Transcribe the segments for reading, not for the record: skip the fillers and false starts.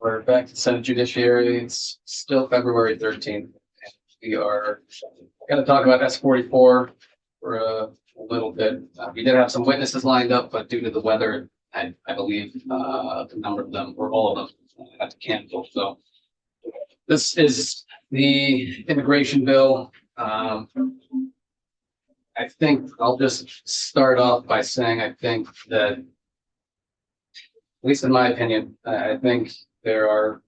We're back to Senate Judiciary. It's still February 13th. We are going to talk about S-44 for a little bit. We did have some witnesses lined up, but due to the weather, I believe a number of them, or all of them, had to cancel. So this is the immigration bill. I think I'll just start off by saying I think that, at least in my opinion, I think there are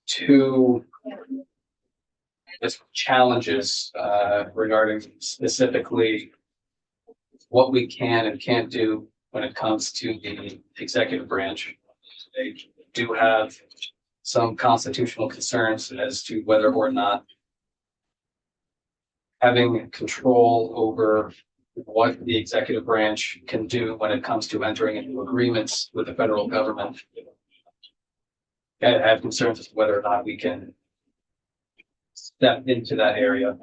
two challenges regarding specifically what we can and can't do when it comes to the executive branch. They do have some constitutional concerns as to whether or not having control over what the executive branch can do when it comes to entering into agreements with the federal government. I have concerns as to whether or not we can step into that area.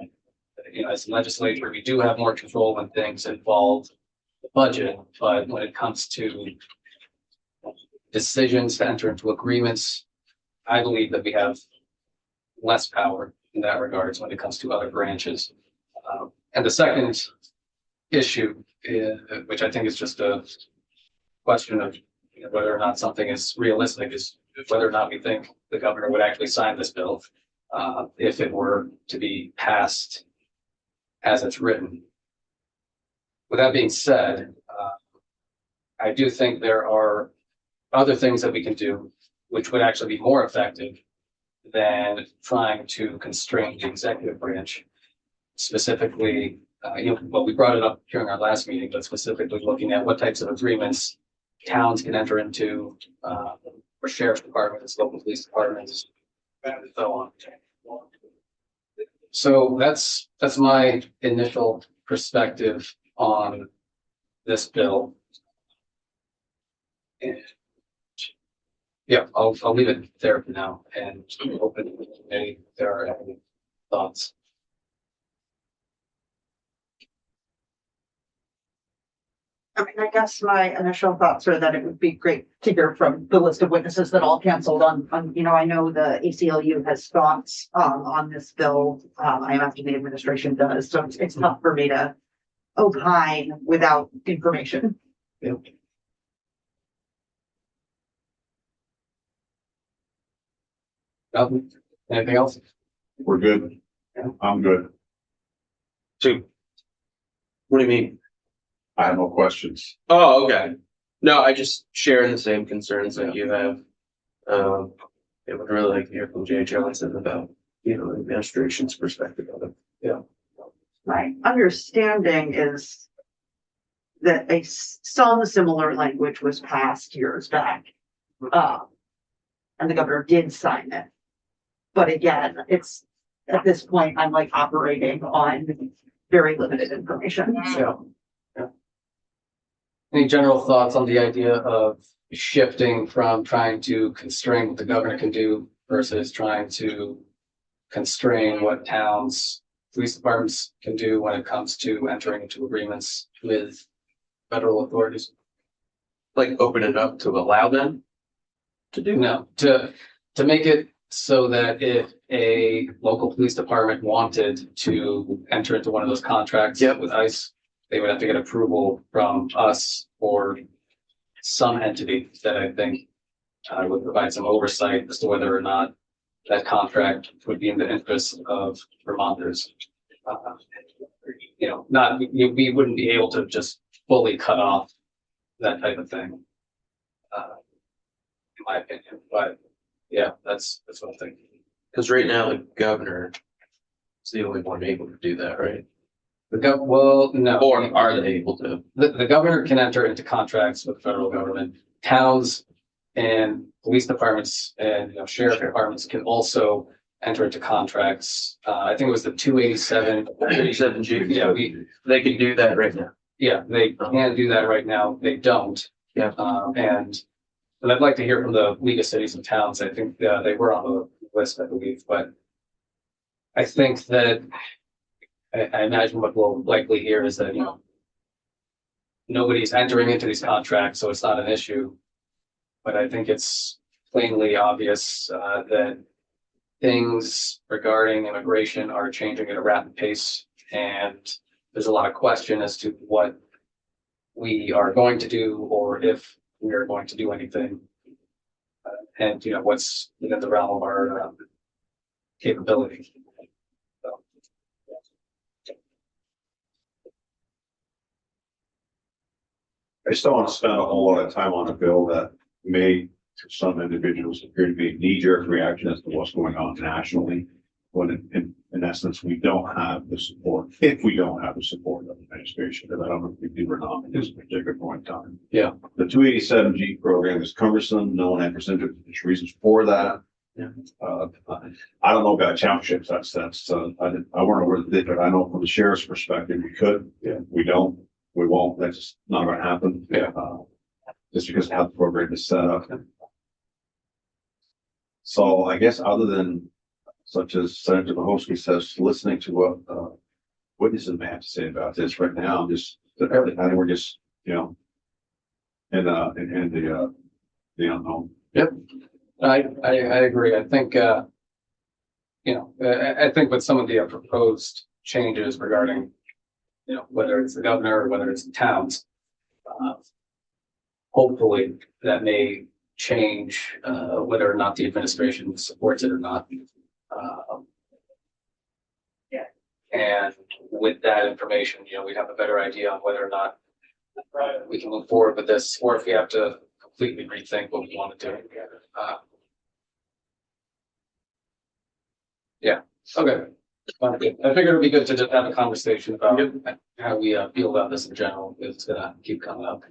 You know, as a legislature, we do have more control when things involve the budget, but when it comes to decisions to enter into agreements, I believe that we have less power in that regards when it comes to other branches. And the second issue, which I think is just a question of whether or not something is realistic, is whether or not we think the governor would actually sign this bill if it were to be passed as it's written. With that being said, I do think there are other things that we can do which would actually be more effective than trying to constrain the executive branch. Specifically, well, we brought it up during our last meeting, but specifically looking at what types of agreements towns can enter into for sheriff's departments, local police departments, and so on. So that's my initial perspective on this bill. And yeah, I'll leave it there for now and open if there are any thoughts. I mean, I guess my initial thoughts are that it would be great to hear from the list of witnesses that all canceled on, I know the ACLU has thoughts on this bill. I imagine the administration does, so it's tough for me to opine without information. Yep. Nothing? Anything else? We're good. Yeah. I'm good. Two. What do you mean? I have no questions. Oh, okay. No, I just share the same concerns that you have. I would really like to hear from Jay Johnson about, the administration's perspective of it. Yeah. My understanding is that some similar language was passed years back. And the governor did sign it. But again, it's at this point, I'm like operating on very limited information. Yeah. Any general thoughts on the idea of shifting from trying to constrain what the governor can do versus trying to constrain what towns, police departments can do when it comes to entering into agreements with federal authorities? Like open it up to allow them to do? No, to make it so that if a local police department wanted to enter into one of those contracts with ICE, they would have to get approval from us or some entity that I think would provide some oversight as to whether or not that contract would be in the interest of Vermonters. We wouldn't be able to just fully cut off that type of thing, in my opinion. But yeah, that's what I'm thinking. Because right now the governor is the only one able to do that, right? Well, no. Or are they able to? The governor can enter into contracts with the federal government. Towns and police departments and sheriff departments can also enter into contracts. I think it was the 287 G. Yeah, they can do that right now. Yeah, they can do that right now. They don't. Yeah. And I'd like to hear from the League of Cities and Towns. I think they were on the list, I believe, but I think that I imagine what we'll likely hear is that nobody's entering into these contracts, so it's not an issue. But I think it's plainly obvious, that things regarding immigration are changing at a rapid pace, and there's a lot of question as to what we are going to do, or if we are going to do anything. And, you know, what's within the realm of our capability. So, I just don't want to spend a whole lot of time on a bill that may, to some individuals, appear to be a knee-jerk reaction as to what's going on nationally. When in essence, we don't have the support, if we don't have the support of the administration, because I don't know if we do or not at this particular point in time. Yeah. The 287G program is cumbersome. No one had presented reasons for that. Yeah. I don't know about townships. I weren't aware of it, but I know from the sheriff's perspective, we could. Yeah. We don't. We won't. That's just not going to happen. Yeah. Just because of how the program is set up. So I guess other than, such as Senator Mahosky says, listening to what witnesses may have to say about this right now, I think we're just, you know, and the unknown. Yep. I agree. I think, you know, I think with some of the proposed changes regarding, you know, whether it's the governor or whether it's the towns, hopefully that may change whether or not the administration supports it or not. And with that information, you know, we'd have a better idea on whether or not we can move forward with this, or if we have to completely rethink what we want to do. Yeah, okay. I figured it'd be good to just have a conversation about how we feel about this in general. It's gonna keep coming up.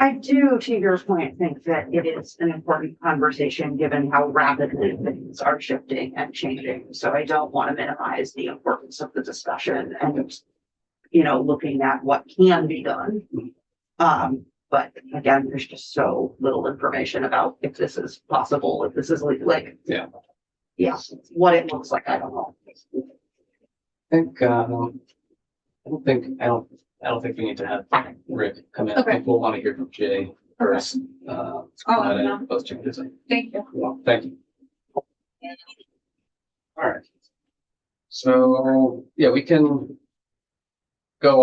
I do, to your point, think that it is an important conversation, given how rapidly things are shifting and changing. So I don't want to minimize the importance of the discussion and, you know, looking at what can be done. But again, there's just so little information about if this is possible, if this is like, Yeah. Yeah, what it looks like, I don't know. I think, I don't think we need to have Rick come in. I Okay. think we'll want to hear from Jay first. Those changes. Thank you. Well, thank you. All right. So, yeah, we can go off.